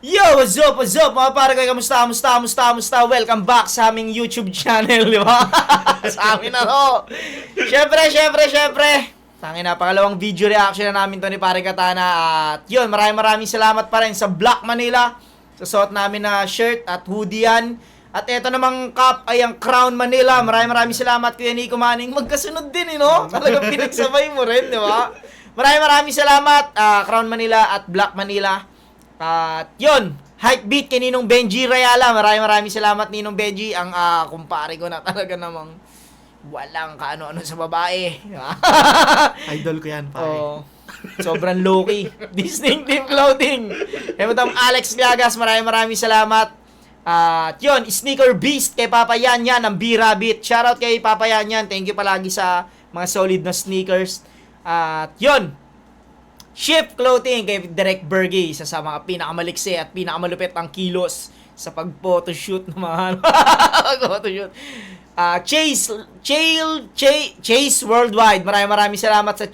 Yo, what's up, mga pare ko, kamusta? Welcome back sa aming YouTube channel, di ba? Sa amin na to. Syempre. Tangin na, pangalawang video reaction na namin to ni Pare Katana. At yun, maraming salamat pa rin sa Black Manila. Sa suot namin na shirt at hoodie yan. At eto namang cup ay ang Crown Manila. Maraming salamat, Kuya Nico Manning. Magkasunod din, no? Talagang pinagsabay mo rin, di ba? Maraming salamat, Crown Manila at Black Manila. At yun, hype beat kay Ninong Benji Rayala. Maraming salamat, Ninong Benji. Ang kumpare ko na talaga namang walang kaano-ano sa babae. Idol ko yan, pare. Oh, sobrang low-key. Distinctive clothing. Emutam Alex Viagas, maraming salamat. At yun, Sneaker Beast kay Papa Yan ng B-Rabbit. Shoutout kay Papa Yan. Thank you palagi sa mga solid na sneakers. At yun, Shift Clothing kay Direk Berge, isa sa mga pinakamaliksi at pinakamalupit ang kilos sa pag-photoshoot ng mga photoshoot. Chase Worldwide. Maraming salamat sa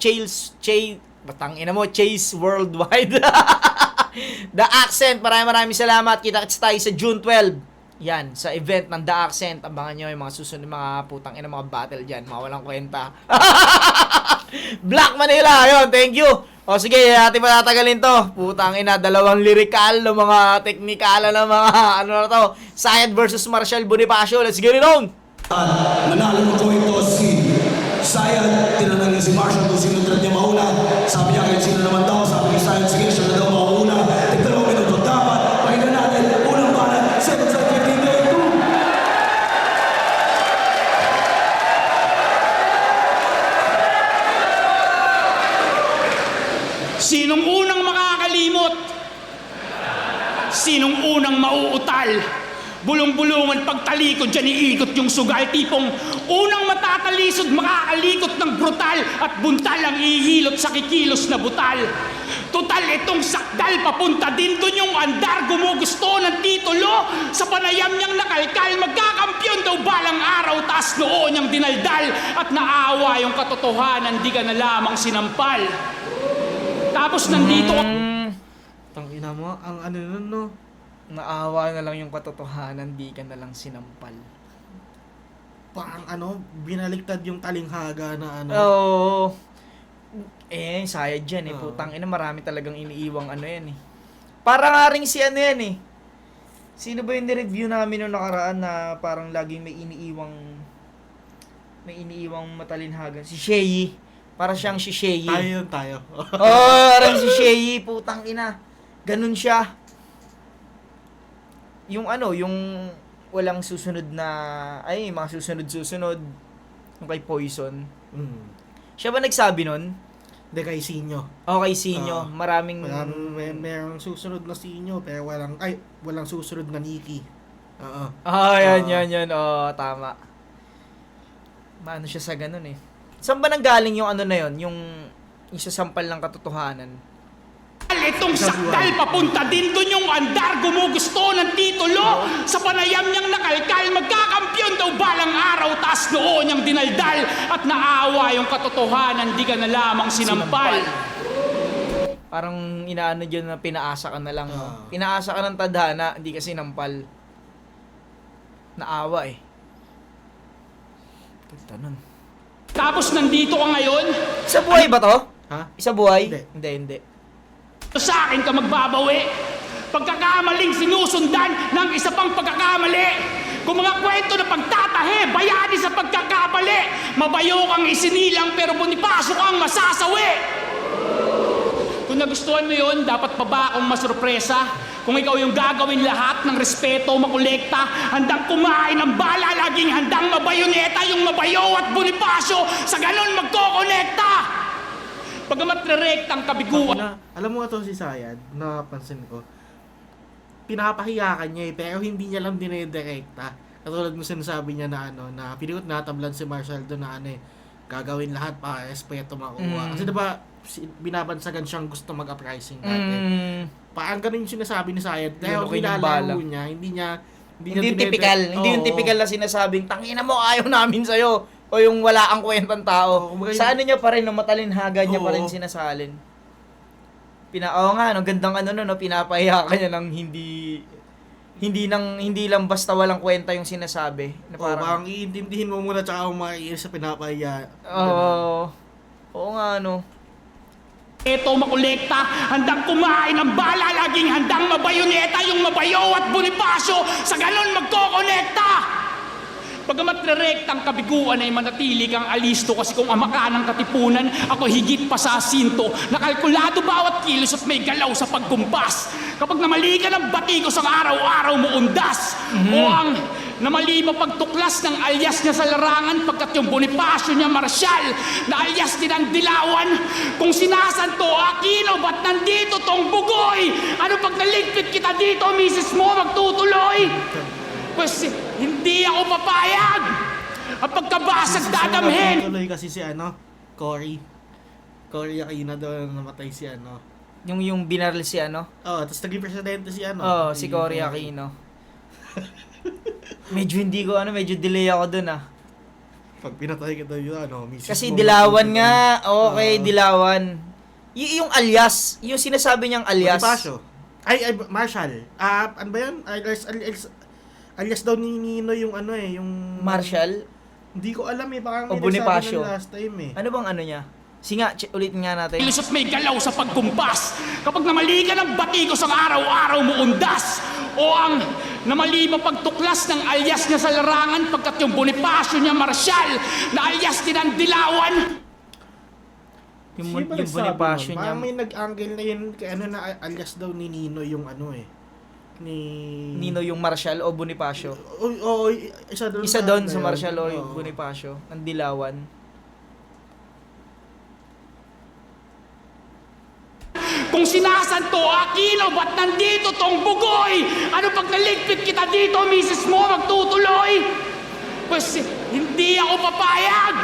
batangina mo, Chase Worldwide. The Accent, maraming salamat. Kita-kits tayo sa June 12. Yan, sa event ng The Accent. Abangan nyo yung mga susunod, mga putang ina, mga battle dyan. Mga walang kwenta. Black Manila, ayun, thank you. O sige, natin patatagalin to. Putang ina, dalawang lirikal na mga teknikala na mga ano na to. Sayad versus Marshall Bonifacio. Let's get it on! Manalo mo ko ito si Sayad. Tinanong niya si Marshall kung sino trad niya mauna. Sabi niya kahit sino naman daw. Sabi ni Sayad, sige, siya na daw mauna. Tigdalawang minuto dapat. Pakinggan natin. Unang banan, 7 sa 15 day 2. Sinong unang makakalimot? Sinong unang mauutal? Bulong-bulungan pagtalikod, dyan iikot yung sugal. Tipong unang matatalisod, makakalikot ng brutal. At buntal ang ihilot sa kikilos na butal. Total itong sakdal, papunta din dun yung andar. Gumugusto ng titulo. Sa panayam niyang nakalkal, magkakampyon daw balang araw. Taas noon niyang dinaldal. At naawa yung katotohanan, di ka na lamang sinampal. Tapos nandito Tangina mo, ang ano nun, no? Naawa na lang yung katotohanan, di ka na lang sinampal. Parang ano, binaliktad yung talinghaga na ano. Oo. Sayad dyan Oo. Putang ina, marami talagang iniiwang ano yan Parang nga rin si ano yan Sino ba yung nireview namin noong nakaraan na parang laging may iniiwang matalinhagan? Si Shay. Para siyang si Shay. Tayo. Parang si Shay, putang ina. Ganun siya. Yung walang susunod na, mga susunod. Yung kay Poison. Siya ba nagsabi nun? De kay Sinyo. Okay, Sinyo. Maraming... Merong susunod na Sinyo, pero walang susunod na Nikki. Oo. Yan. Tama. Maano siya sa ganun Saan ba nanggaling yung ano na yun? Yung isasampal ng katotohanan? itong sakdal, papunta din dun yung andar. Gumugusto ng titulo. Sa panayam niyang nakalkal, magkakampyon daw balang araw. Taas noon niyang dinaldal. At naawa yung katotohanan, di ka na lamang sinampal. Parang inaano dyan na pinaasa ka na lang. Pinaasa ka ng tadhana, hindi ka sinampal. Naawa Ganda nun. Tapos nandito ka ngayon, Isa buhay ba to? Ha? Isa buhay? Hindi. Hindi. sa akin ka magbabawi. Pagkakamaling sinusundan ng isa pang pagkakamali. Kung mga kwento na pagtatahe, bayani sa pagkakabali. Mabayo kang isinilang pero Bonifacio kang masasawi. Kung nagustuhan mo yun, dapat pa ba akong masurpresa? Kung ikaw yung gagawin lahat ng respeto, makolekta, handang kumain ng bala, laging handang mabayoneta yung mabayo at Bonifacio, sa ganon magkokonekta! Pagamat rerektang kabiguan. Alam mo nga to si Sayad, napansin ko. Pinapahiyakan niya pero hindi niya lang dinedirekta. Katulad mo sinasabi niya na na pinikot natablan si Marshall doon na gagawin lahat para respeto makuha. Kasi diba, binabansagan siyang gusto mag-uprising dati. Parang ganun yung sinasabi ni Sayad. Pero nilalaro niya, hindi yung typical. Hindi yung typical na sinasabing, tangina mo, ayaw namin sa'yo. O yung wala ang kwentang tao. Sa ano niya pa rin, no, matalinhaga niya pa rin sinasalin. Oo nga, no, gandang ano no, pinapahiya ka niya ng hindi lang basta walang kwenta yung sinasabi. Na Parang iintindihin mo muna tsaka umaiyos sa pinapahiya. Oo nga, no. Ito makolekta, handang kumain ng bala, laging handang mabayoneta yung Mabayaw at Bonifacio, sa ganon magkokonekta. Bagamat rerektang kabiguan ay manatili kang alisto, kasi kung ama ka ng katipunan, ako higit pa sa asinto. Nakalkulado bawat kilos at may galaw sa pagkumpas. Kapag namali ka ng batikos ang araw-araw mo undas, o ang namali mo pagtuklas ng alias niya sa larangan, pagkat yung Bonifacio niya marsyal, na alias din ang dilawan. Kung sinasanto Aquino, ba't nandito tong bugoy? Ano pag naligpit kita dito, misis mo magtutuloy? Pues hindi ako papayag. Ang pagkabasag dadamhin. Tuloy kasi si Cory Aquino daw namatay si Yung binaril si tapos naging presidente si si Cory Aquino. Medyo delay ako dun Pag pinatay ka daw yun, misis Kasi mo, dilawan magtutuloy. nga. Okay, dilawan. Yung alias, yung sinasabi niyang alias. Bonifacio. Ay, Marshall. Ano ba yun? Alias daw ni Nino yung yung... Marshall? Hindi ko alam parang O may Bonifacio? nagsabi nun last time Ano bang ano niya? Sige nga, ulitin nga natin. Kilos at may galaw sa pagkumpas. Kapag namali ka ng batikos ang araw-araw mo undas, o ang namali mo pagtuklas ng alias niya sa larangan, pagkat yung Bonifacio niya marsyal, na alias din ang dilawan. Yung Bonifacio niya. Parang may nag-angle na yun kay na alias daw ni Nino yung ni... Nino yung Marshall o Bonifacio? Oo, isa doon. Sa Marshall o yung Bonifacio. Ang dilawan. Kung sinasanto Aquino, ba't nandito tong bugoy? Ano pag naligpit kita dito, misis mo magtutuloy? Pues hindi ako papayag.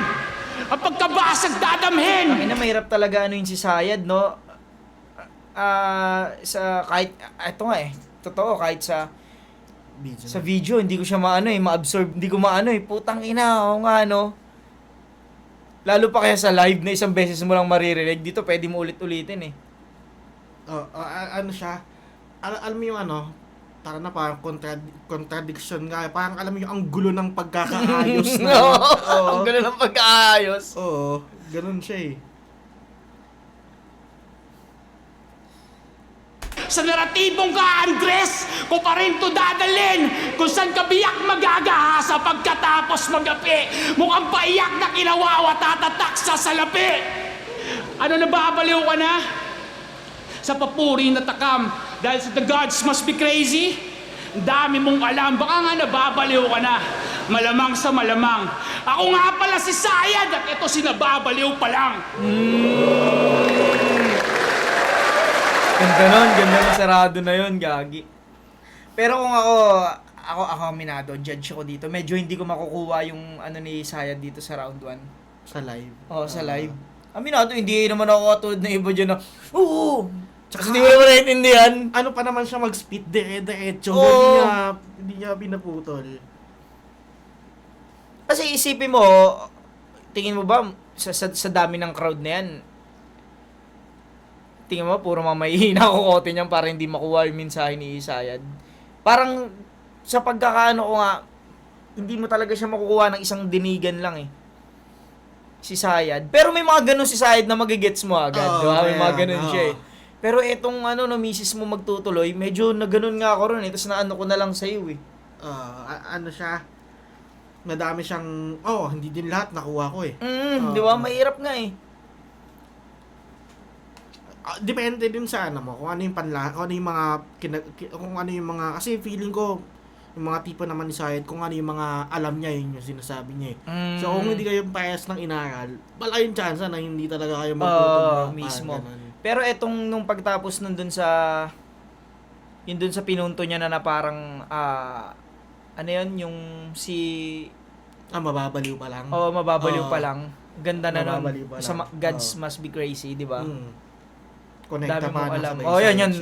Ang pagkabasag dadamhin. Ang ina, mahirap talaga yung si Sayad, no? Kahit, ito nga totoo, kahit sa video, hindi ko siya ma-absorb, hindi ko putang ina, nga, lalo pa kaya sa live na isang beses mo lang maririnig, dito pwede mo ulit-ulitin siya, alam mo yung tara na parang contradiction nga, parang alam mo yung ang gulo ng pagkakaayos na. Ang gulo ng pagkaayos. Oo, ganun siya Sa naratibong ka, Andres, ko pa rin to dadalhin. Kung saan ka biyak magagahasa pagkatapos magapi. Mukhang paiyak na kinawawa tatatak sa salapi. Ano, nababaliw ka na? Sa papuri na takam, dahil sa the gods must be crazy. Ang dami mong alam, baka nga nababaliw ka na. Malamang sa malamang. Ako nga pala si Sayad at ito si nababaliw pa lang. Ganda nun, sarado na yun, gagi. Pero kung ako aminado, judge ko dito, medyo hindi ko makukuha yung ni Sayad dito sa round 1. sa live. Sa live. Aminado, hindi naman ako katulad na iba dyan na, oo! Tsaka hindi mo naman naiintindihan. Ano pa naman siya mag-spit dire-diretso, hindi niya pinaputol. Kasi isipin mo, tingin mo ba, sa dami ng crowd na yan, tingin mo, puro mamahihina kukote niyan para hindi makuha yung mensahe ni Sayad. Parang, sa pagkakaano ko nga, hindi mo talaga siya makukuha ng isang dinigan lang si Sayad. Pero may mga ganun si Sayad na magigets mo agad, di ba? May mga ganun siya Pero etong misis mo magtutuloy, medyo na ganun nga ako ron tapos naano ko na lang sa'yo Siya, madami siyang, hindi din lahat nakuha ko di ba? Mahirap nga depende din sa kung ano yung kung ano yung mga, kasi feeling ko, yung mga tipo naman ni Sayad, kung ano yung mga alam niya, yun yung sinasabi niya So, kung hindi kayo parehas ng inaral, wala yung chance na hindi talaga kayo magtutulong. Mismo. Pero etong nung pagtapos nun dun sa pinunto niya na parang, yung si... mababaliw pa lang. Mababaliw pa lang. Ganda na nun. Mababaliw pa lang. Sa Gods Must Be Crazy, di ba? Connecta Dami pa mong alam. yan.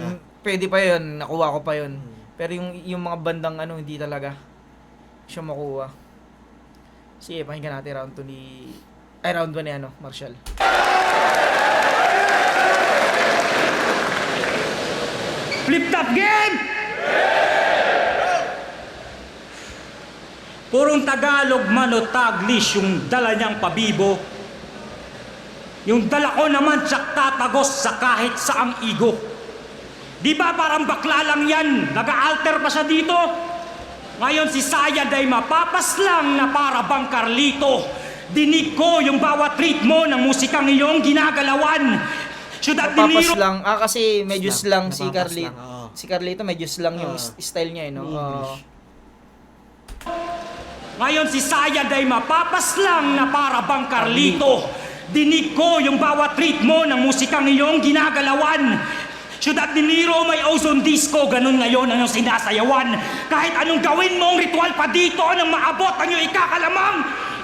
Pwede pa yun. Nakuha ko pa yun. Pero yung mga bandang hindi talaga siya makuha. Sige, pakinggan natin round 1 ni Marshall. Flip top game! Purong Tagalog man o Taglish yung dala niyang pabibo. Yung dala ko naman tsak tatagos sa kahit saang igo. Di ba parang bakla lang yan? Nag-aalter pa siya dito. Ngayon si Sayad ay mapapas lang na para bang Carlito. Dinig ko yung bawat ritmo ng musikang iyong ginagalawan. Syudad ni Napapas Niro. lang. Kasi medyo slang si Napapas Carlito. lang, oo. Si Carlito medyo slang yung style niya, no? English. Ngayon si Sayad ay mapapas lang na para bang Carlito. Dinig ko yung bawat ritmo ng musikang iyong ginagalawan. Syudad ni Niro may ozone disco, ganun ngayon ang iyong sinasayawan. Kahit anong gawin mo ang ritual pa dito nang maabot ang iyong ikakalamang.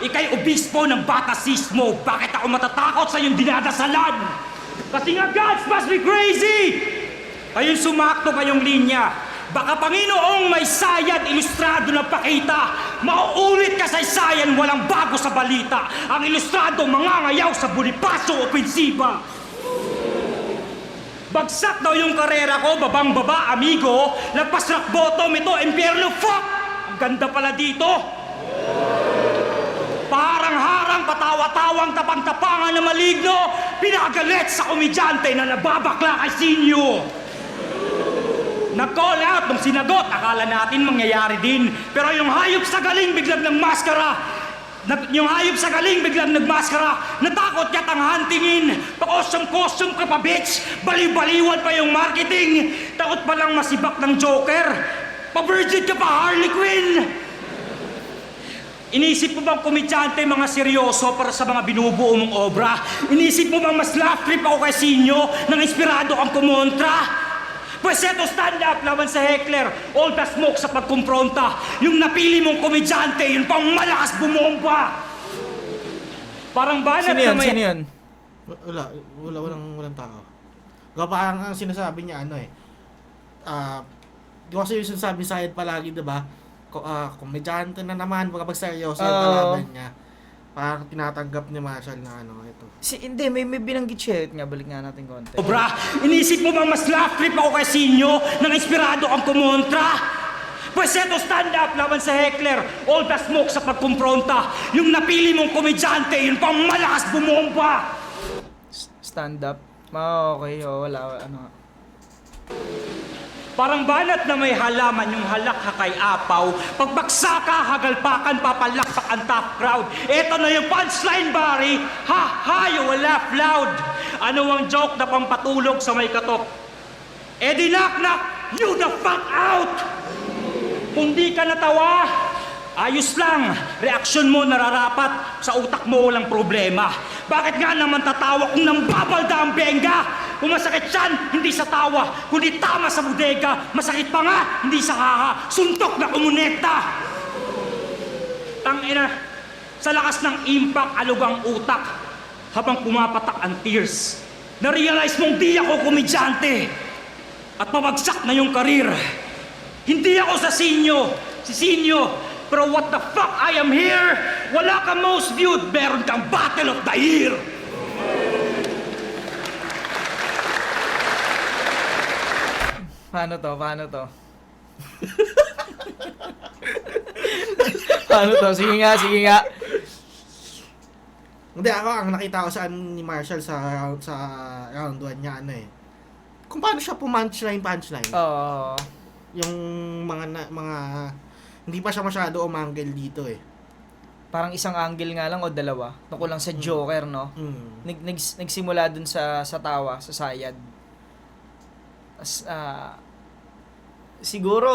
Ika'y obispo ng batasismo. Bakit ako matatakot sa iyong dinadasalan? Kasi nga gods must be crazy! Ayun sumakto kayong linya. Baka Panginoong may Sayad ilustrado na pakita. Mauulit kasaysayan walang bago sa balita. Ang ilustrado mangangayaw sa Bonifacio Ofensiba. Bagsak daw yung karera ko, babang baba, amigo. Lagpas rock bottom, ito, impyerno, fuck! Ang ganda pala dito. Parang harang, patawa-tawang, tapang-tapangan na maligno. Pinagalit sa komedyante na nababakla kay Sinyo. Nag-call out nung sinagot, akala natin mangyayari din. Pero yung hayop sa galing biglang nagmaskara. Yung hayop sa galing biglang nagmaskara. Natakot niya tang tingin. Pa-costume-costume ka pa, bitch. Baliw-baliwan pa yung marketing. Takot pa lang masibak ng Joker. Pa-virgin ka pa, Harley Quinn. Inisip mo bang komedyante mga seryoso para sa mga binubuo mong obra? Inisip mo bang mas laugh trip ako kay Sinyo nang inspirado kang kumontra? Pues eto, stand up laban sa heckler. All the smoke sa pagkumpronta. Yung napili mong komedyante, yun pang malakas bumomba. Parang banat Sino yun? na may... Sino yun? Walang tao. Gawa parang ang sinasabi niya di ko kasi yung sinasabi sa Sayad palagi, diba? Komedyante na naman, pag seryoso yung kalaban niya. Parang tinatanggap ni Marshall na ito. Hindi, may binanggit siya. Nga, balik nga natin konti. Obra, inisip mo bang mas laugh trip ako kay Sinyo nang inspirado kang kumontra? Pues eto, stand up laban sa heckler. All the smoke sa pagkumpronta. Yung napili mong komedyante, yun pang malakas bumomba. Stand up. Okay, wala. Ano nga. Parang banat na may halaman yung halak kay apaw. Pagbagsa ka, hagalpakan, papalakpak ang top crowd. Eto na yung punchline, Barry. Ha, you will laugh loud. Ano ang joke na pampatulog sa may katok? Eh di knock, you the fuck out! Kung di ka natawa, ayos lang. Reaksyon mo nararapat. Sa utak mo walang problema. Bakit nga naman tatawa kung nambabalda ang benga? Kung masakit siyan, hindi sa tawa, kundi tama sa bodega. Masakit pa nga, hindi sa haha. Suntok na kumonekta. Tangina, sa lakas ng impact, alog ang utak. Habang pumapatak ang tears. Na-realize mong di ako komedyante. At pabagsak na yung karir. Hindi ako sa Sinyo. Si Sinyo. Pero what the fuck, I am here. Wala kang most viewed, meron kang Battle of the Year. Paano to? Paano to? Sige nga. Hindi, ako ang nakita ko sa ni Marshall sa round 1 niya, kung paano siya punchline. Oo. Yung mga hindi pa siya masyado umanggel dito Parang isang angle nga lang o dalawa. Tungkol lang sa Joker, no? Nagsimula dun sa tawa, sa Sayad. Siguro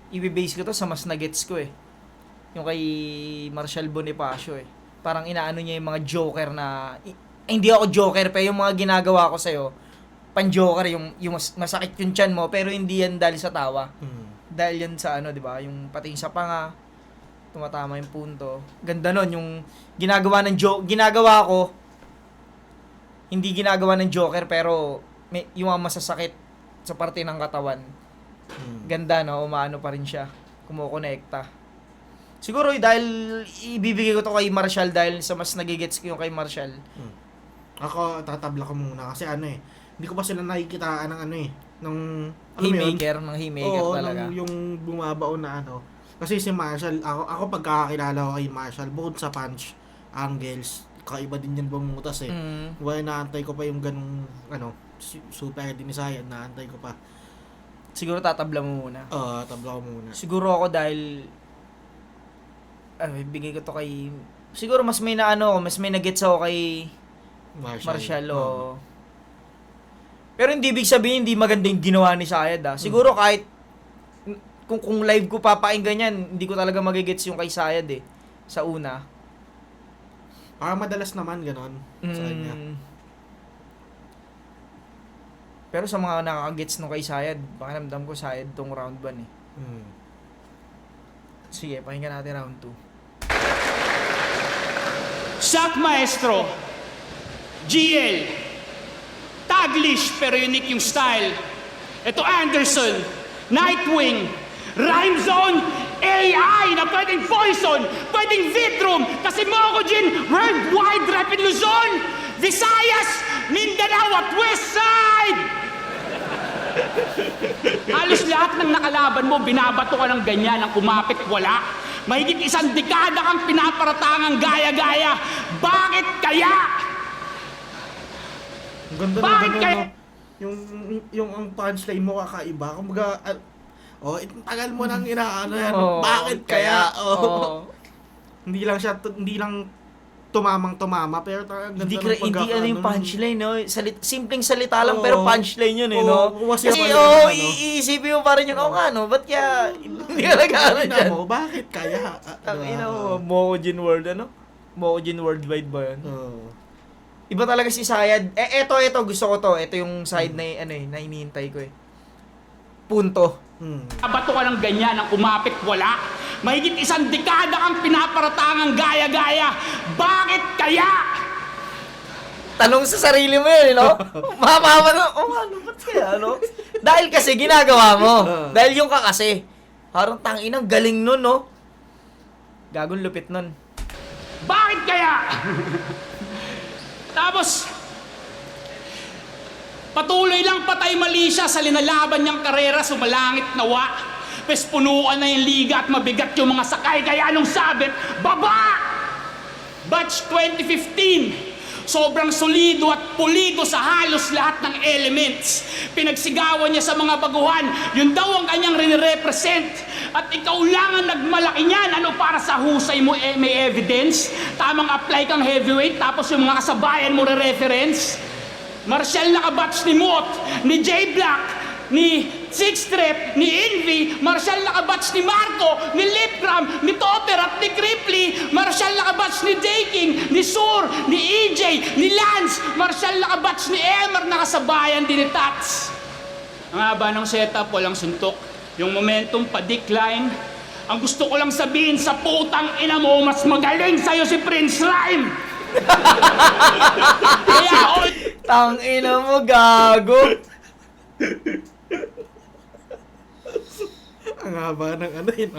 i-base ko to sa mas nagets ko yung kay Marshall Bonifacio parang inaano niya yung mga Joker na hindi ako Joker pero yung mga ginagawa ko sa'yo pan-Joker yung masakit yung tiyan mo pero hindi yan dahil sa tawa dahil yan sa di ba yung pati sa panga tumatama yung punto ganda nun yung ginagawa ko hindi ginagawa ng Joker pero yung mga masasakit sa parte ng katawan. Ganda, no? Umaano pa rin siya. Kumukonekta. Siguro, dahil ibibigay ko to kay Marshall dahil sa mas nagigets ko yung kay Marshall. Ako, tatabla ko muna kasi hindi ko pa sila nakikitaan ng ano eh, ng alam mo yun? Haymaker, ng haymaker Oo, talaga. yung bumabaon na ano. Kasi si Marshall, ako pagkakakilala ko kay Marshall, bukod sa punch, angles, kaiba din yan bumutas eh. Wala, naantay ko pa yung ganung, ano, super din ni Sayad, naantay ko pa. Siguro tatabla mo muna. Tabla ko muna. Siguro ako dahil bigay ko to kay siguro mas may na ano, mas may nagets ako kay Marshall o. Pero hindi ibig sabihin hindi maganda yung ginawa ni Sayad Siguro kahit kung live ko papakinggan yan, hindi ko talaga magigets yung kay Sayad sa una. Madalas naman ganon sa kanya. Pero sa mga nakakagets nung kay Sayad, pakiramdam ko Sayad tong round 1 Sige, pakinggan natin round 2. Shock Maestro, GL, Taglish pero unique yung style. Ito Anderson, Nightwing, Rhyme Zone, AI na pwedeng Poison, pwedeng Vitrum, kasi Mokojin, Worldwide, Rapid Luzon, Visayas, Mindanao at Westside! Halos lahat ng nakalaban mo, binabato ka ng ganyan, ang kumapit wala. Mahigit 1 dekada kang pinaparatangang gaya-gaya. Bakit kaya? Ang ganda ng Bakit ganun, kaya? no? Yung ang punchline mo kakaiba. Kumbaga, tagal mo nang inaano yan. Bakit kaya? Hindi lang tumamang-tumama, pero talagang ganda ng Hindi ano yung punchline, no? Simpleng salita lang, Oo. pero punchline yun, no? Kasi iisipin mo pa rin yun, nga, no? Ba't kaya, hindi ka nag-ano dyan? Bakit kaya? Ang ina mo, Mokojin World, ano? Mokojin Worldwide ba yun? Iba talaga si Sayad. Eto, gusto ko to. Ito yung side na, na hinihintay ko Punto. Bato ka ng ganyan, ang kumapit wala. Mahigit 1 dekada kang pinaparatangang gaya-gaya. Bakit kaya? Tanong sa sarili mo yun, no? Mapapa na, ano, ba't kaya, no? Dahil kasi ginagawa mo. Dahil yung ka kasi. Parang tanginang galing nun, no? Gagong lupit nun. Bakit kaya? Tapos, patuloy lang patay mali siya sa linalaban niyang karera, sumalangit nawa. Pes punuan na yung liga at mabigat yung mga sakay, kaya anong sabit, baba! Batch 2015, sobrang solido at pulido sa halos lahat ng elements. Pinagsigawan niya sa mga baguhan, yun daw ang kanyang rin-represent. At ikaw lang ang nagmalaki niyan, ano para sa husay mo may evidence? Tamang apply kang heavyweight, tapos yung mga kasabayan mo re-reference? Marshall nakabatch ni Mot, ni J Black, ni Six Trep, ni Envy, Marshall nakabatch ni Marco, ni Lipgram, ni Topper at ni Cripply, Marshall nakabatch ni Daking, ni Sur, ni EJ, ni Lance, Marshall nakabatch ni Emer, nakasabayan din ni Tats. Ang haba ng setup, walang suntok. Yung momentum pa-decline. Ang gusto ko lang sabihin sa putang ina mo, mas magaling sa'yo si Prince Rhyme. Kaya, Tangina mo, gago. Ang haba ng ano yun,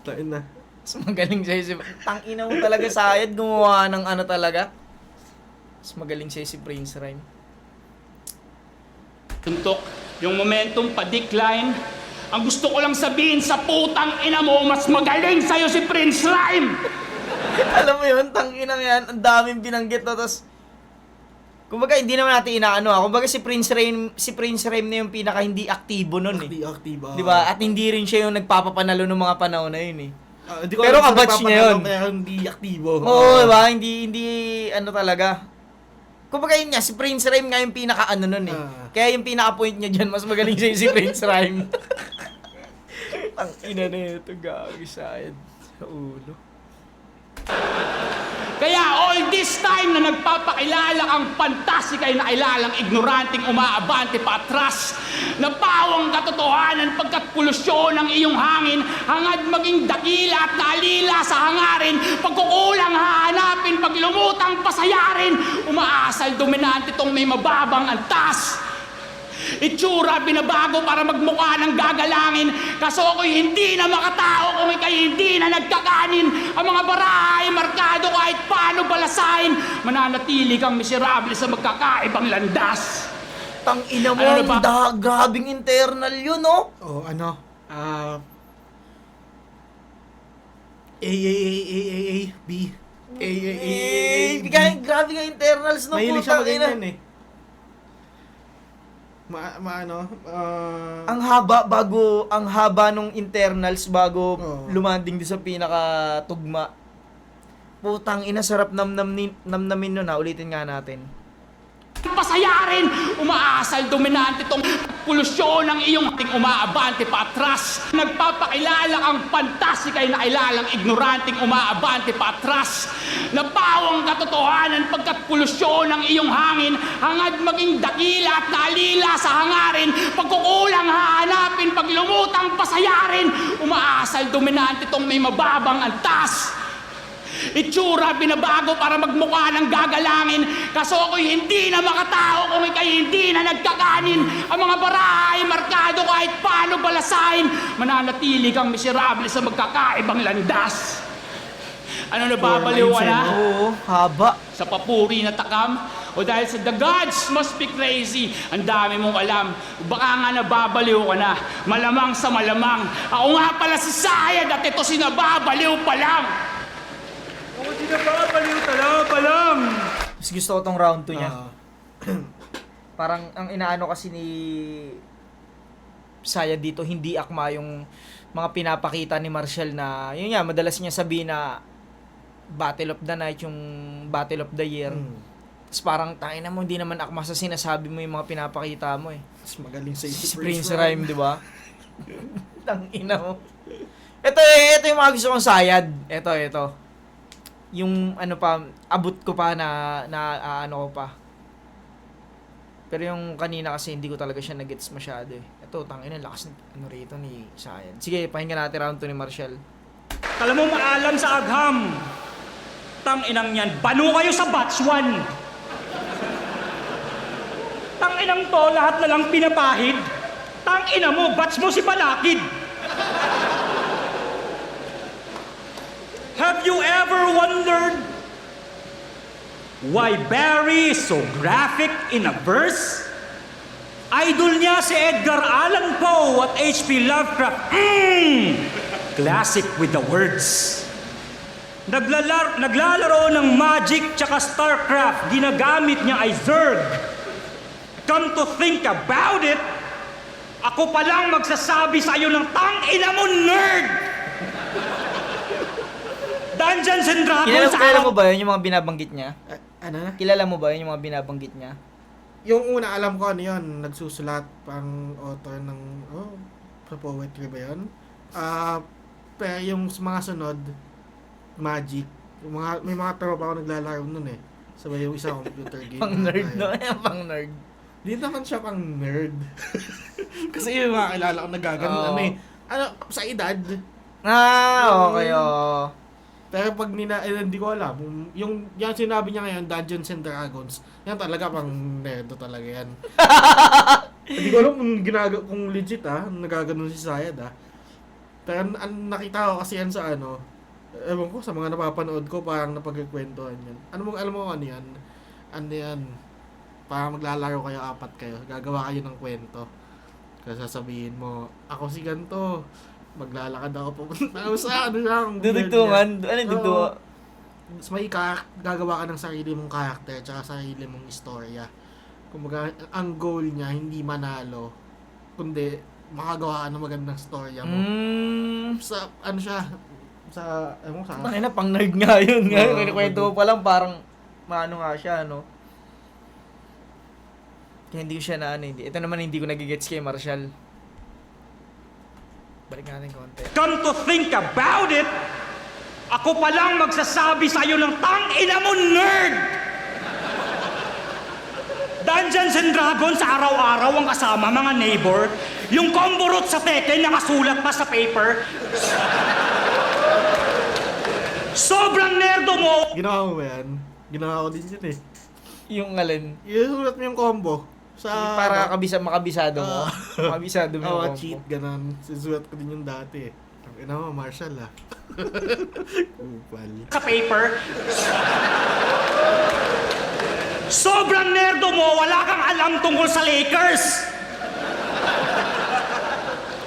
Tain na. Mas magaling sa'yo si... Tangina mo talaga, Sayad, gumawa ng ano talaga. Mas magaling sa'yo si Prince Rhyme. suntok. Yung momentum pa-decline. Ang gusto ko lang sabihin sa putang ina mo, mas magaling sa'yo si Prince Rhyme. Alam mo yun, tanginang yan, ang daming binanggit na, tapos kumbaga hindi naman natin inaano kumbaga si Prince Rhyme na yung pinaka hindi aktibo nun Aktibo. Di ba? At hindi rin siya yung nagpapapanalo ng mga panahon na yun Pero kabatch niya yun. Kaya hindi aktibo. Oo, diba? Hindi ano talaga. Kumbaga yun nga, si Prince Rhyme nga yung pinaka ano nun Kaya yung pinaka point niya dyan, mas magaling siya si Prince Rhyme. Ang ina na ito, gagi Sayad sa ulo. Kaya all this time na nagpapakilala kang pantasika ay nakilalang ignoranting umaabante pa atras. Napawang katotohanan pagkat polusyon ng iyong hangin, hangad maging dakila at nalila sa hangarin, pagkukulang hahanapin, paglumutang pasayarin, umaasal dominante tong may mababang antas. Itsura binabago para magmukha ng gagalangin, kaso ako'y hindi na makatao kung ikay hindi na nagkakanin. Ang mga baraha ay markado kahit paano balasahin, mananatili kang miserable sa magkakaibang landas. Tang ina mo, Ano na ba? grabing internal yun, no? O ano, B. Grabe nga internals, no? Mahilig siya Putang ina. mag-ganyan eh. Ang haba nung internals bago Oo. lumanding din sa pinaka tugma. Putang ina, sarap namnamin nun ha. Ulitin nga natin. Pasayarin, umaasal dominante tong polusyon ng iyong ating umaabante paatras. Nagpapakilala ang pantasik ay nakilalang ignoranting umaabante paatras. Napawang katotohanan pagkat polusyon ng iyong hangin, hangad maging dakila at naalila sa hangarin. Pagkukulang hahanapin, pag lumutang pasayarin, umaasal dominante tong may mababang antas. Itsura binabago para magmukha ng gagalangin. Kaso ako'y hindi na makatao kung ika'y hindi na nagkakanin. Ang mga baraha ay markado kahit paano balasahin. Mananatili kang miserable sa magkakaibang landas. Ano, nababaliw ka na? Oo, haba. Sa papuri na takam? O dahil sa the gods must be crazy, ang dami mong alam. Baka nga nababaliw ka na. Malamang sa malamang. Ako nga pala si Sayad at ito si nababaliw pa lang. Ako di nababaliw talaga lang. Mas gusto ko tong round 2 niya. Ah, Parang ang inaano kasi ni Saya dito, hindi akma yung mga pinapakita ni Marshall na, yun nga, madalas niya sabihin na Battle of the Night, yung Battle of the Year. Tapos parang, tangina mo, hindi naman akma sa sinasabi mo yung mga pinapakita mo eh. Mas magaling sa Si Prince Rhyme, di ba? Tangina mo. Ito yung mga gusto kong sayad. Ito. Yung ano pa, abot ko pa na ano ko pa. Pero yung kanina kasi hindi ko talaga siya nag-gets masyado eh. Ito, tangina, lakas ng ano rito ni Sayad. Sige, pakinggan natin round 2 ni Marshall. Alam mo, maalam sa agham. Tang inang yan, banu kayo sa batch 1. Tang inang to, lahat na lang pinapahid. Tang ina mo, batch mo si Balakid. Have you ever wondered why Barry is so graphic in a verse? Idol niya si Edgar Allan Poe at H.P. Lovecraft. Classic with the words. Naglalaro ng Magic tsaka Starcraft. Ginagamit niya ay Zerg. Come to think about it, ako pa lang magsasabi sa'yo ng tang-ina mo, nerd! Dungeons and Dragons Kilala mo ba yun yung mga binabanggit niya? ano? Kilala mo ba yun yung mga binabanggit niya? Yung una alam ko ano yun, nagsusulat pang author ng, sa poetry ba yun? Pero yung mga sunod, Magic. May mga tropa ako naglalaro nun eh. Sabay yung isa computer game. Pang nerd, no? Pang nerd. Di naman siya pang nerd. Kasi yung mga kilala ko nagaganon, Oo. ano, sa edad. Okay, oo. Pero pag hindi ko alam, yung sinabi niya ngayon, Dungeons and Dragons, yan talaga pang nerdo talaga yan. Hindi ko alam kung legit nagaganon si Sayad Pero nakita ko kasi yan sa ewan ko, sa mga napapanood ko, parang napagkikwentuhan yan. Alam mo ano yan? Ano yan? Parang maglalaro kayo, 4 kayo, gagawa kayo ng kwento. Kasi sasabihin mo, ako si ganto, maglalakad ako pupunta sa Dudugtungan? Ano yung dugtungan? Mas may gagawa ka ng sarili mong karakter tsaka sarili mong istorya. Kumbaga, ang goal niya hindi manalo, kundi makagawa ka ng magandang storya mo. Sa Tangina, pang nerd nga yun. Oo, Kinikwento mo pa lang, parang maano nga siya, no? Kaya hindi ko siya hindi. Ito naman hindi ko nagigets kay Marshall. Balik natin konti. Come to think about it, ako pa lang magsasabi sa'yo ng tang-ina mo, nerd! Dungeons and Dragons, araw-araw ang kasama, mga neighbor. Yung combo root sa Tekken, nakasulat pa sa paper. Sobrang nerdo mo! Ginawa mo ba yan? Ginawa ko din yun eh. Yung alin? Isulat mo yung combo. Para makabisado mo. Makabisado mo yung combo. cheat, ganun. Susulat ko din yung dati eh. Ang ina mo, Marshall Kupal. Sa paper. Sobrang nerdo mo, wala kang alam tungkol sa Lakers.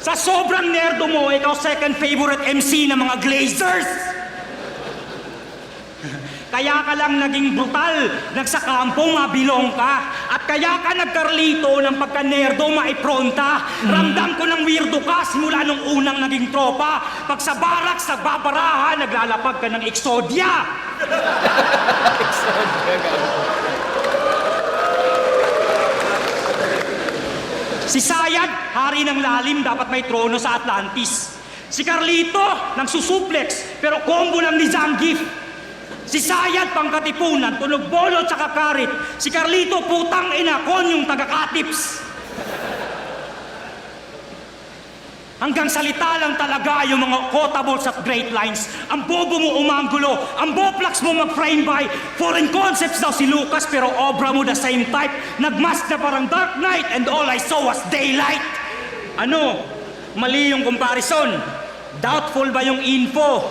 Sa sobrang nerdo mo, ikaw second favorite MC ng mga Glazers. Kaya ka lang naging brutal, nagsakampo, mabilong ka. At kaya ka nagkarlito ng pagka-nerdo, maipronta. Ramdam ko ng weirdo ka simula nung unang naging tropa. Pag sa barak, sa babarahan, naglalapag ka ng Exodia. Si Sayad, hari ng lalim, dapat may trono sa Atlantis. Si Carlito, nang susuplex, pero combo lang ni Zangief. Si Sayad, pangkatipunan, tunog bolo at karit. Si Carlito, putang ina, konyong taga-katips. Hanggang salita lang talaga yung mga quotables at great lines. Ang bobo mo umanggulo, ang boplax mo mag-frame by. Foreign concepts daw si Lucas, pero obra mo the same type. Nagmask na parang Dark Knight and all I saw was daylight. Ano? Mali yung comparison. Doubtful ba yung info?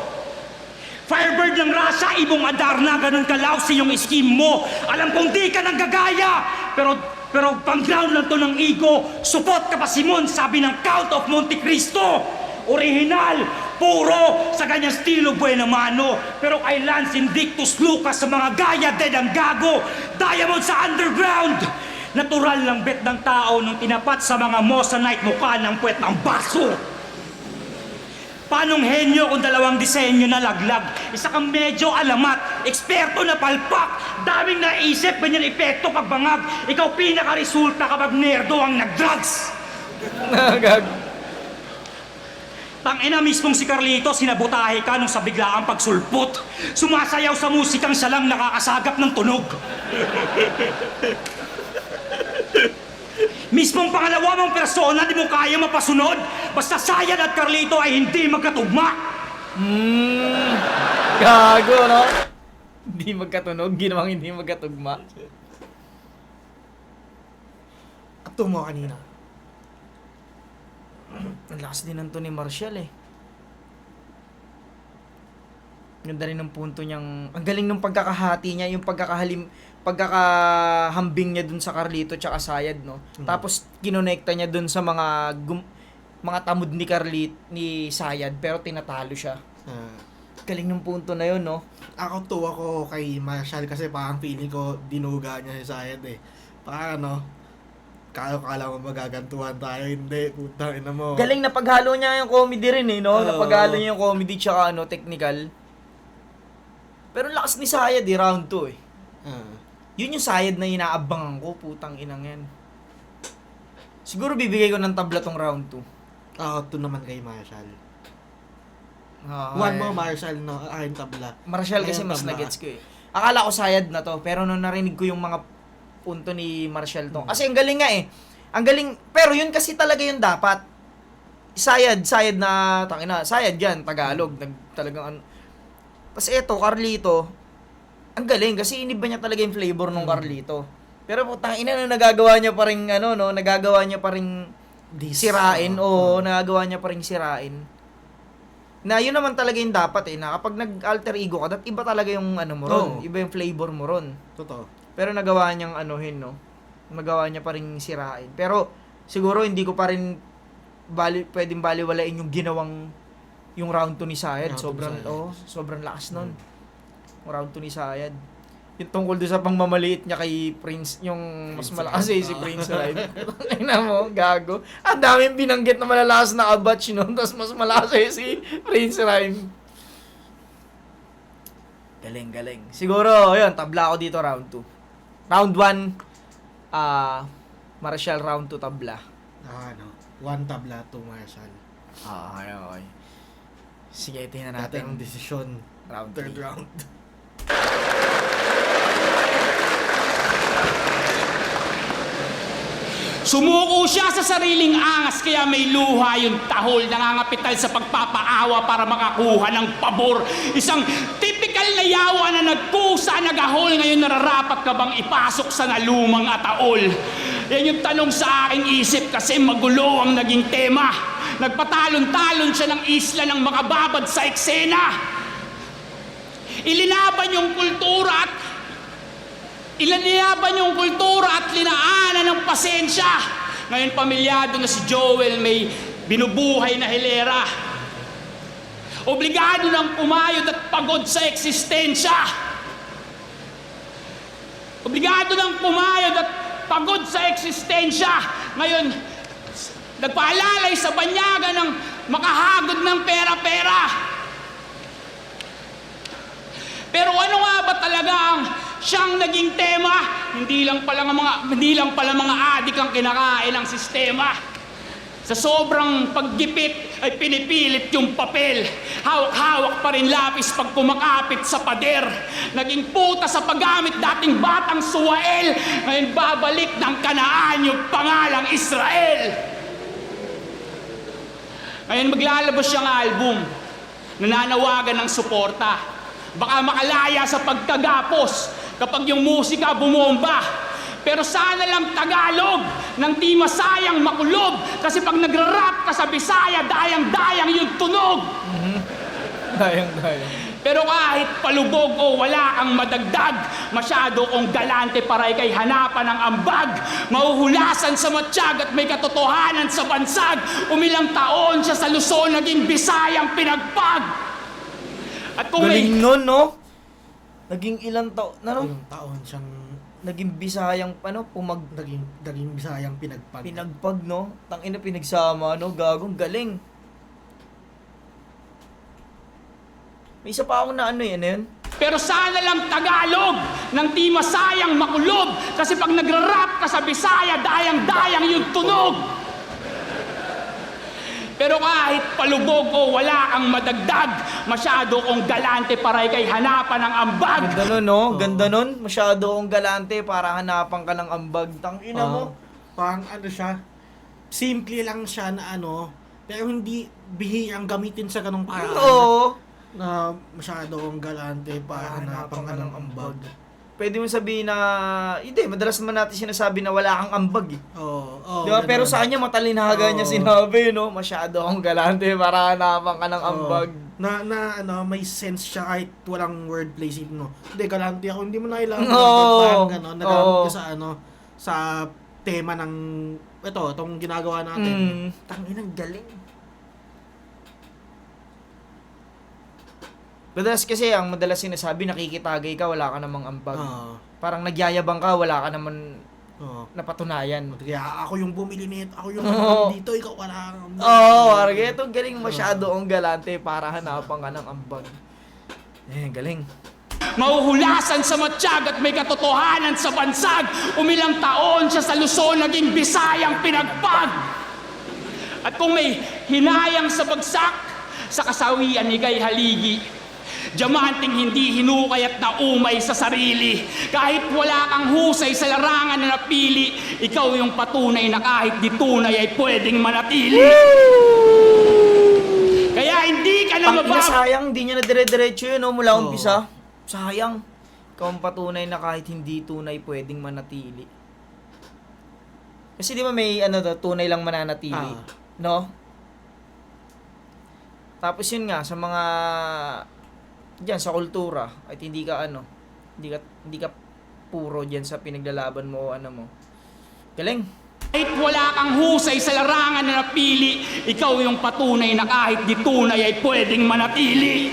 Firebird ng Russia, ibong Adarna, ganun ka-lousy yung scheme mo. Alam kong di ka nanggagaya, pero pang-ground lang to ng ego. Support ka pa, Simon, sabi ng Count of Monte Cristo. Original, puro, sa ganyang estilo buena mano. Pero kay Lance Invictus Lucas sa mga gaya, dead ang gago. Diamond sa underground. Natural lang bet ng tao nung tinapat sa mga Mosanite mukha ng puwet ng baso. Panong henyo kung dalawang disenyo na laglag? Isa kang medyo alamat, eksperto na palpak, daming naisip, ganyan epekto pag bangag. Ikaw pinaka-resulta kapag nerdo ang nag-drugs. Tangina mismong si Carlito, sinabutahe ka nung sa biglaang pagsulpot. Sumasayaw sa musikang siya lang nakakasagap ng tunog. Mismong pangalawa mong persona, di mo kaya mapasunod. Basta Sayad at Carlito ay hindi magkatugma. Gago, no? Hindi magkatunog, ginawang hindi magkatugma. Ito mo kanina. Ang lakas din ng to ni Marshall eh. Ganda rin ng punto niyang... Ang galing ng pagkakahati niya, yung pagkakahambing niya dun sa Carlito tsaka Sayad, no? Tapos kinonekta niya dun sa mga tamod ni ni Sayad, pero tinatalo siya. Galing ng punto na yun, no? Ako tuwa ko kay Marshall kasi parang feeling ko dinuga niya si Sayad eh. Parang ano, kala mo magagantuhan tayo, hindi, putang ina mo. Galing na paghalo niya yung comedy rin eh, no? Napaghalo niya yung comedy tsaka technical. Pero lakas ni Sayad eh, round 2 eh. Yun yung Sayad na inaabangan ko, putang inang yan. Siguro bibigay ko ng tabla tong round 2. Ako, 2 naman kay Marshall. Ah, One mo, Marshall, no? Aking tabla. Marshall kasi Ayun, mas tabla. nagets ko eh. Akala ko Sayad na to, pero nung narinig ko yung mga punto ni Marshall to. Kasi ang galing nga eh. Ang galing, pero yun kasi talaga yung dapat. Sayad na, Sayad yan, Tagalog. Talagang Tapos eto, Carlito, ang galing kasi iniba niya talaga yung flavor ng Carlito. Pero putang ina, nagagawa niya pa rin nagagawa niya pa rin sirain o nagagawa niya pa rin sirain. Na yun naman talaga yung dapat eh, na kapag nag-alter ego ka, iba talaga yung mo ron, iba yung flavor mo ron. Totoo. Pero nagawa niyang nagawa niya pa rin sirain. Pero siguro hindi ko pa rin pwedeng baliwalain yung ginawang yung round 2 ni Sayad. Sobrang lakas nun. Round 2 ni Sayad. Yung tungkol doon sa pangmamaliit niya kay Prince, yung mas malakas si Prince Rhyme. Ina mo, gago. Ang daming binanggit na malalakas na kabatch nun, tapos mas malakas si Prince Rhyme. Galing. Siguro, yun, tabla ako dito round 2. Round 1, Marshall, round 2 tabla. 1 tabla, 2 Marshall. Okay. Sige, tingnan Natin natin. ang desisyon. Round Third 3. round. Sumuko siya sa sariling angas kaya may luha yung tahol, nangangapital sa pagpapaawa para makakuha ng pabor. Isang typical na yawa na nagkusa, nagahol, ngayon nararapat ka bang ipasok sa nalumang ataol? Yan yung tanong sa aking isip kasi magulo ang naging tema. Nagpatalon-talon siya ng isla ng makababad sa eksena. Ilinaban yung kultura at Ilanilaban yung kultura at linaanan ng pasensya. Ngayon pamilyado na si Joel may binubuhay na hilera. Obligado ng pumayod at pagod sa eksistensya. Obligado ng pumayod at pagod sa eksistensya. Ngayon, nagpaalalay sa banyaga ng makahagod ng pera-pera. Pero ano nga ba talaga ang siyang naging tema? Hindi lang pala mga adik ang kinakain ng sistema. Sa sobrang paggipit ay pinipilit yung papel. Hawak-hawak pa rin lapis pag kumakapit sa pader. Naging puta sa paggamit dating batang Suwael. Ngayon babalik ng Kanaan yung pangalang Israel. Ngayon maglalabas siyang album. Nananawagan ng suporta. Baka makalaya sa pagkagapos kapag yung musika bumomba. Pero sana lang Tagalog nang di masayang makulob. Kasi pag nagra-rap ka sa Bisaya, dayang-dayang yung tunog. Dayang-dayang. Pero kahit palubog o wala kang madagdag, masyado kong galante para ikay hanapan ng ambag. Mahuhulasan sa matsyag at may katotohanan sa bansag. Umilang taon siya sa Luzon, naging Bisayang pinagpag. At kung Galing nun, no? Naging ilang taon, ano? Ilang taon siyang Naging Bisayang, naging Bisayang pinagpag. pinagpag, no? Tangina pinagsama, no? Gagong galing. May isa pa akong na ano yun? Pero sana lang Tagalog nang di masayang makulob. Kasi pag nagra-rap ka sa Bisaya, dayang-dayang yung tunog. Pero kahit palubog o wala kang madagdag, masyado kong galante para ikay hanapan ng ambag. Ganda nun, no? Ganda nun. Masyado akong galante para hanapan ka ng ambag. Tangina mo. Parang ano siya, simple lang siya na ano, pero hindi bihirang gamitin sa ganong paraan. Oo. Na masyado akong galante para hanapan ka ng ambag. Pwede mo sabihin na, hindi, madalas naman natin sinasabi na wala kang ambag, eh. Oo. Di ba? ganun. Pero sa kanya, matalinaga niya Oo. sinabi, no? Masyado akong galante para hanapan ka ng Oo. ambag. Na ano, may sense siya kahit walang wordplay sip no. Hindi, galante ako, hindi mo na kailangan. Oo. Parang gano'n, nagamit Oo. ka sa ano, sa tema ng, itong ginagawa natin. Tanginang galing. Madalas kasi, ang madalas sinasabi, nakikitagay ka, wala ka namang ambag. Oo. Parang nagyayabang ka, wala ka naman Oo. napatunayan. Kaya ako yung bumili nito, ako yung Oo. dito, ikaw wala kang ambag. Oo, parang ito galing masyado ang galante para hanapan ka ng ambag. Galing. Mahuhulasan sa matsyag at may katotohanan sa bansag. Umilang taon siya sa Luzon, naging Bisayang pinagpag. At kung may hinayang sa bagsak, sa kasawian ni kay haligi. Diamanting hindi hinukay at naumay sa sarili. Kahit wala kang husay sa larangan na napili, ikaw yung patunay na kahit di tunay ay pwedeng manatili. Kaya hindi ka na Tangina, sayang, hindi niya na dire-diretso yun, no? Mula Oo. umpisa. Sayang. Ikaw ang patunay na kahit hindi tunay pwedeng manatili. Kasi di ba may tunay lang mananatili, no? Tapos yun nga sa mga diyan sa kultura at hindi ka puro diyan sa pinaglalaban mo o ano mo. Galing. kahit wala kang husay sa larangan na napili, ikaw yung patunay na kahit di tunay ay pwedeng manatili.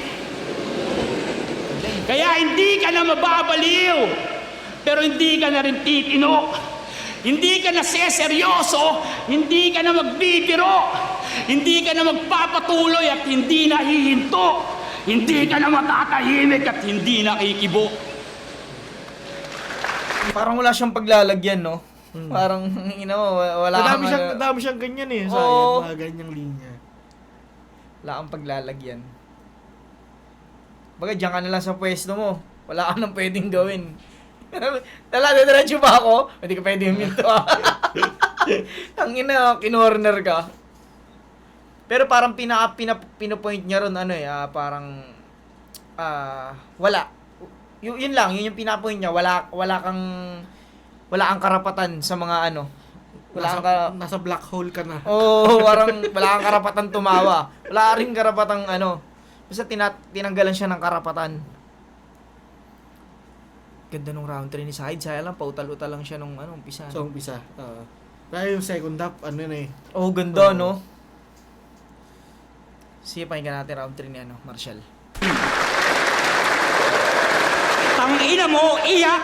Kaya hindi ka na mababaliw, pero hindi ka na rin titino. Hindi ka na seseryoso, hindi ka na magbibiro, hindi ka na magpapatuloy at hindi na hihinto. Hindi ka na matatahimik at hindi nakikibo. Parang wala siyang paglalagyan, no? Parang wala kang Madami siyang ganyan eh. Oo. Sayang, mga ganyang linya. wala kang paglalagyan. Baga, diyan ka na lang sa pwesto mo. Wala ka nang pwedeng gawin. Diretso ba ako? Hindi ka pwede huminto. Ang kinorner ka. Pero parang pinapoint niya ron, parang, wala. Yun lang, yun yung pinapoint niya. Wala kang karapatan sa mga Nasa black hole ka na. parang wala kang karapatan tumawa. Wala rin karapatang basta tinanggalan siya ng karapatan. Ganda nung round 3 ni Sayad. Sayang lang, pautal-utal lang siya nung umpisa. Sa umpisa. Pero yung second half, ano na eh. Oh, ganda, Oo. no? Sige, pakinggan natin round 3 ni Marshall. Tangina mo, iyak!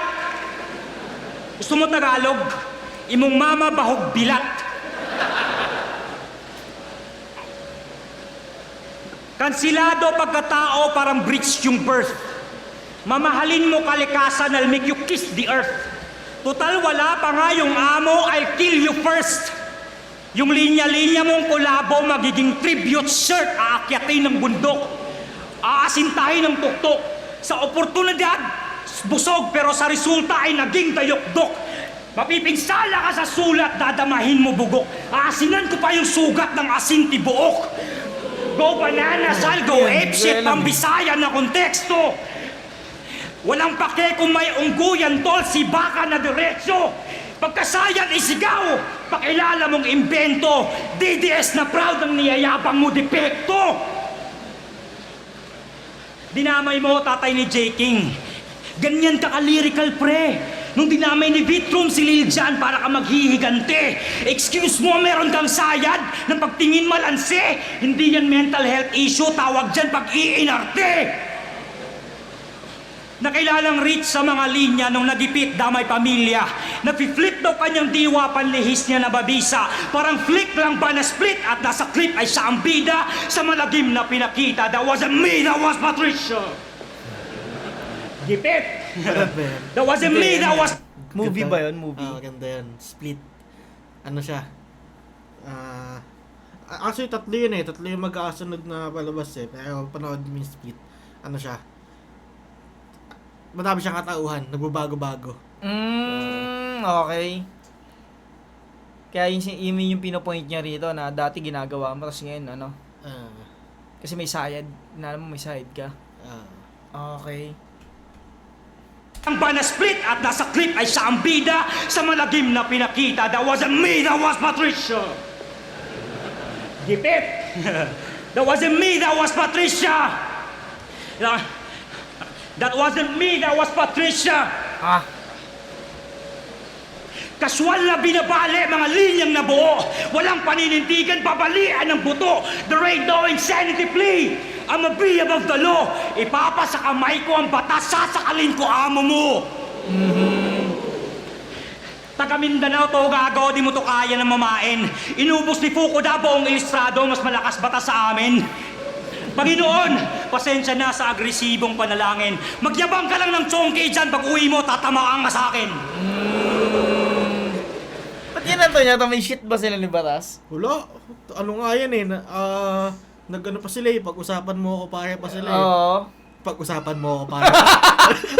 Gusto mo Tagalog? Imong mama bahog bilat. Kansilado pagkatao parang bridge yung birth. Mamahalin mo kalikasan, I'll make you kiss the earth. Total wala pa nga yung amo, I'll kill you first. Yung linya-linya mong kolabo magiging tribute shirt, aakyatin ng bundok. Aasintahin ng tuktok. Sa oportunidad, busog pero sa resulta ay naging dayok-dok. Mapipinsala ka sa sulat, dadamahin mo bugok. Aasinan ko pa yung sugat ng asin tibuok. Go bananas, I'll go apeshit, pambisaya na konteksto. Walang pake kung may ungguyan, tol, si baka na diretso. Pagkasayan isigaw, pakilala mong imbento. DDS na proud ang niyayabang mo depekto. Dinamay mo tatay ni J. King. Ganyan ka ka-lyrical, pre. Nung dinamay ni Vitrum si Lil Jan para ka maghihigante. Excuse mo, meron kang sayad ng pagtingin malanse. Hindi yan mental health issue, tawag dyan pag-iinarte. Nakilalang rich sa mga linya nung nagipit damay pamilya. Nagpi-flip daw kanyang diwa, panlihis niya na babisa. Parang flick lang ba na split at nasa clip ay siya ang bida. Sa malagim na pinakita, that wasn't me, that was Patricia. Gipit! That wasn't me, that was... Movie ba yun? Movie? Ganda yan. Split. Ano siya? Actually, tatlo yun eh. Tatlo yung magkakasunod na palabas eh. Pero panood mo yung Split. Ano siya? Madami siyang katauhan. Nagbabago-bago. Okay. Kaya yung pinopoint niya rito na dati ginagawa mo, tapos ngayon, kasi may sayad. Inalam mo, may sayad ka. Okay. Ang ba na split at nasa clip ay siya ang bida. Sa malagim na pinakita, that wasn't me, that was Patricia. Gipit! That wasn't me, that was Patricia. That wasn't me, that was Patricia. Kaswal na binabali, mga linyang nabuo. Walang paninindigan, babalian ng buto. There ain't no insanity plea. I'm a be above the law. Ipapasa kamay ko ang batas, sasakalin ko amo mo. Taga Mindanao to, gago, di mo to kaya na mamain. Inubos ni Fuko Dabo ang ilustrado, mas malakas batas sa amin. Panginoon, pasensya na sa agresibong panalangin. Magyabang ka lang ng chongke dyan, pag uwi mo, tatamaan ka sa akin. Ba't yan na to niya? May shit ba sila ni Batas? Wala. Ano nga yan eh. Nag-ano pa sila eh. Pag-usapan mo ako pare pa sila eh. Oo. Pag-usapan mo ako pare.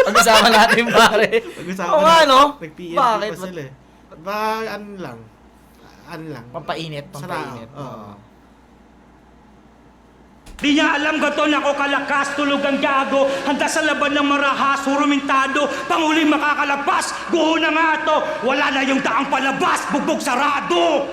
Pag-usapan natin, pare. Pag-usapan Oo nga, no? Nag-PNP Bakit? pa sila eh. Ano lang. Pampainit. Oo. Di niya alam gaton ako kalakas, tulog ang gago, handa sa laban ng marahas, hurumintado, panguling makakalabas, guho na nga to, wala na yung daang palabas, bugbog sarado.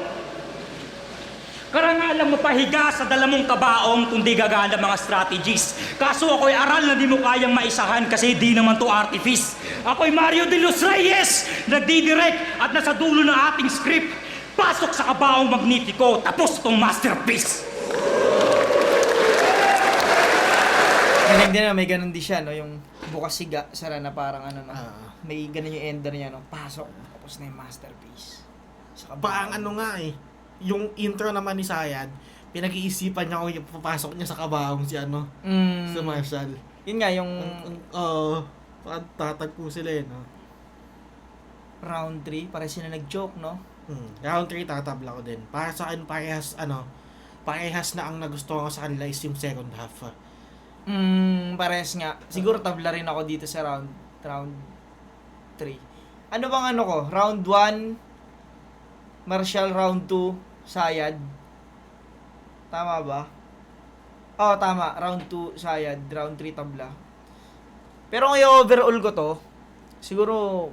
Karangalang mapahiga sa dalamong kabaong kung di gagana mga strategies. Kaso ako'y aral na di mo kayang maisahan kasi di naman to artifice. Ako'y Mario de los Reyes, nagdidirect at nasa dulo ng ating script. Pasok sa kabaong magnifiko, tapos tong masterpiece. Galing din na may ganun din siya, no? Yung bukas siga, sara na parang ano, no? May ganun yung ender niya, no? Pasok, tapos na yung masterpiece. Parang ano nga eh. Yung intro naman ni Sayad, pinag-iisipan niya kung yung papasok niya sa kabaong si si Marshall. Yun nga, yung parang tatagpo sila eh, no? round 3, parang sila nag-joke, no? Round 3 tatabla ko din. Para sa akin, parehas na ang nagustuhan ko sa kanila is yung second half. Parehas nga. Siguro tabla rin ako dito sa round 3. Ano bang ano ko? Round 1, Marshall, round 2, Sayad. Tama ba? Oo, tama. Round 2, Sayad. Round 3, tabla. Pero kung overall ko to, siguro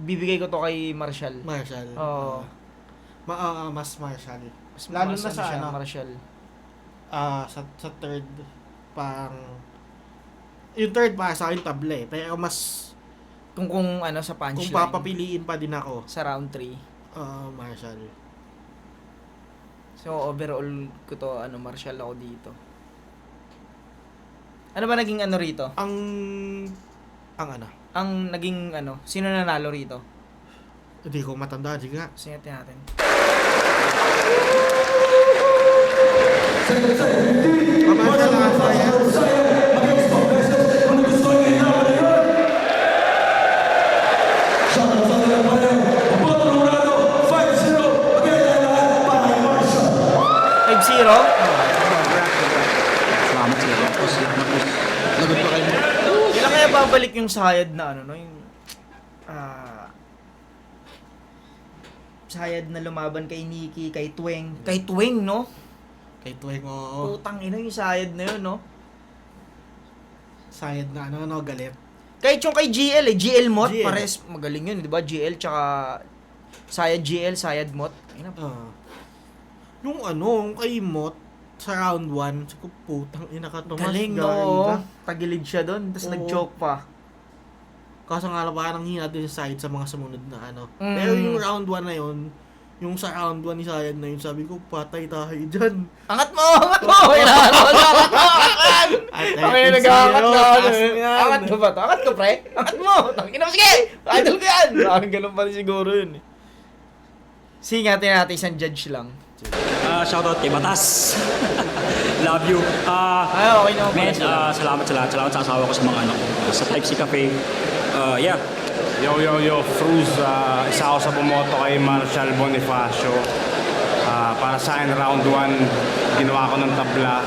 bibigay ko to kay Marshall. Oo. Mas Marshall. Lalo Lalo na sa siya, ano, Marshall. sa third, yung third para sa akin tabla eh. Pero mas Kung ano sa Kung punchline. papapiliin pa din ako, Sa round 3. Marshall. So, overall ko to, Marshall ako dito. Ano ba naging ano rito? Ang Ang naging sino nanalo rito? hindi ko matanda, sige nga. Singatin natin. Marshall ang saya. Shot ang sa ng panel. Bottom Dorado, 5-0. Again, lahat para kay Marshall. 5-0? Salamat sila. Lagot pa kayo. Kailan kaya babalik yung sayad na yung sayad na lumaban kay Nikki, kay Tweng. Kay Tweng, no? Kay Tuwing, oo. Putang ina yung sayad na yun, no? Sayad na galit. Kahit yung kay GL GL Mot, GL. pares magaling yun, di ba? GL tsaka sayad GL, sayad Mot. Ayun na. Yung kay Mot, sa round 1, sabi ko, putang ina ka, Tomas. Galing, gagi no? ka. Tagilid siya doon, tapos Oo. nag-choke pa. Kaso nga lang, parang hina din sa side sa mga sumunod na Mm. Pero yung round 1 na yun, yung sa round 1 ni Sayad na yun, sabi ko, patay tayo dyan. Angat mo! Kailangan mo! Ang nag-aangat na ako. Angat ko ba to? Angat ko, pre? Angat mo! Tangina mo, sige! Idol ko yan! Parang ganun pa rin siguro yun. Singatin natin isang judge lang. Shoutout kay Batas. Love you. Ay, okay naman pala Man, sila. salamat sa lahat. Salamat sa asawa ko, sa mga anak ko. Sa Type C Cafe. Yeah. Yo, Fruz, isa ako sa bumoto kay Marshall Bonifacio. Para sa akin, round 1, ginawa ko ng tabla.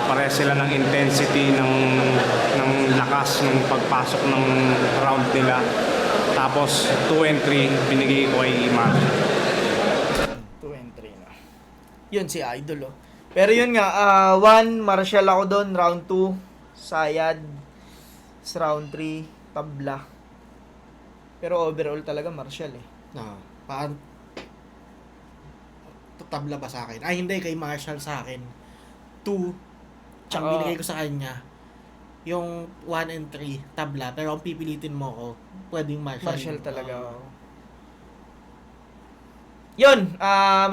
Pare sila ng intensity, ng lakas, ng pagpasok ng round nila. Tapos, 2 and 3, binigay ko kay Marshall. 2 and 3 na. Yun si Idol, oh. Pero yun nga, 1, Marshall ako doon. Round 2, Sayad. Sa round 3, tabla. Pero overall talaga Marshall, eh. Parang, tabla ba sa akin? Ay, hindi, kay Marshall sa akin. 2, tsaka Oo. binigay ko sa kanya, yung 1 and 3, tabla. Pero kung pipilitin mo ko, pwedeng Marshall. Marshall talaga. Yun,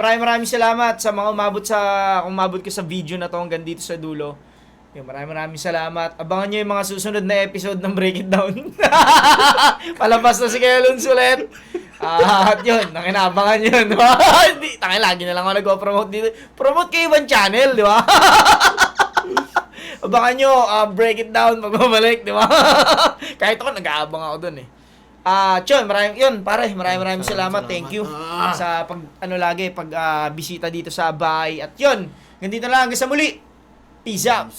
maraming salamat sa mga kung umabot ka sa video na to hanggang dito sa dulo. Yun, maraming salamat. Abangan nyo yung mga susunod na episode ng Break It Down. Palabas na si Kuya Luns ulit. At yun, nakinabangan yun. Lagi na lang ako nag-promote dito. Promote kayo ibang channel, di ba? Abangan nyo, Break It Down, magbabalik, di ba? Kahit ako, nag-aabang ako dun eh. Maraming salamat. Thank you sa bisita dito sa bahay. At yun, ganito lang hanggang sa muli. Peace out.